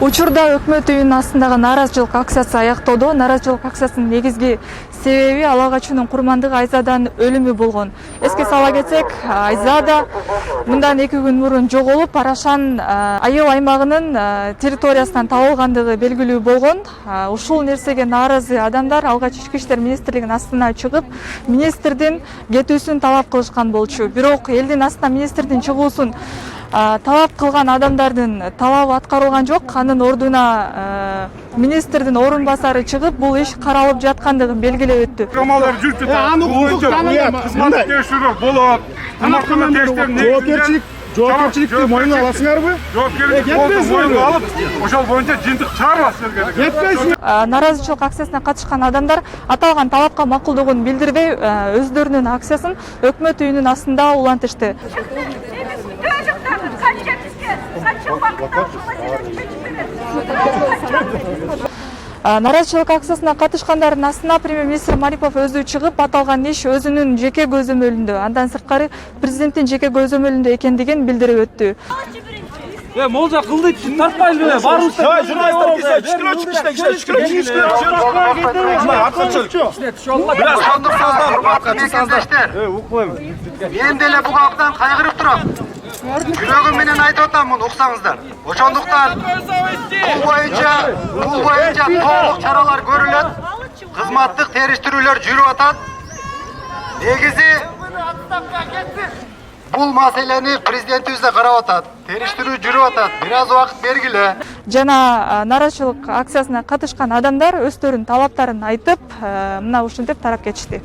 Учурда өкмөт үйүнүн астындагы нааразычылык акциясы аяктоодо. Нааразычылык акциясынын негизги себеби ала качуунун курмандыгы Айзаданын өлүмү болгон. Эске сала кетсек, Айзада мындан 2 күн мурун жоголуп, Арашан айыл аймагынын территориясынан табылгандыгы белгилүү болгон. Ушул нерсеге нааразы адамдар алгач Ички иштер министрлигинин астына чыгып, министрдин кетүүсүн талап кылышкан болчу. Бирок элдин астына министрдин чыгуусун талап кылган адамдардын талабы аткарылган жок. Анын ордуна министрдин орун басары чыгып, бул иш каралып жаткандыгын белгилеп өттү. Камалдар жүрүп жатат. Кызмат текшерүү болот. Жоопкерчиликти мойнуна аласыңарбы? Жоопкерчиликти мойнуна алып, ошол боюнча жыйынтык чыгарабыз силерге. Жетпейсиңер. Нааразычылык акциясына катышкан адамдар аталган талапка макулдугун билдирбей, өздөрүнүн акциясын өкмөт үйүнүн астында улантышты. Нааразычылык акциясына катышкандардын астына премьер-министр Марипов өзү чыгып, аталган иш өзүнүн жеке көзөмөлүндө, андан сырткары президенттин жеке көзөмөлүндө экендигин билдирип өттү. Молжа кылдык тартпайлы, баарыбыз Мен деле буга абдан кайгырып турам. Жүрөгүм менен айтып атам, муну уксаңыздар. Ошондуктан бул боюнча толук чаралар көрүлөт. Кызматтык териштирүүлөр жүрүп атат. Негизи бул маселени президентибиз да карап атат. Териштирүү жүрүп атат. Бир аз убакыт бергиле. Жана нааразычылык акциясына катышкан адамдар өздөрүнүн талаптарын айтып, мына ушинтип тарап кетишти.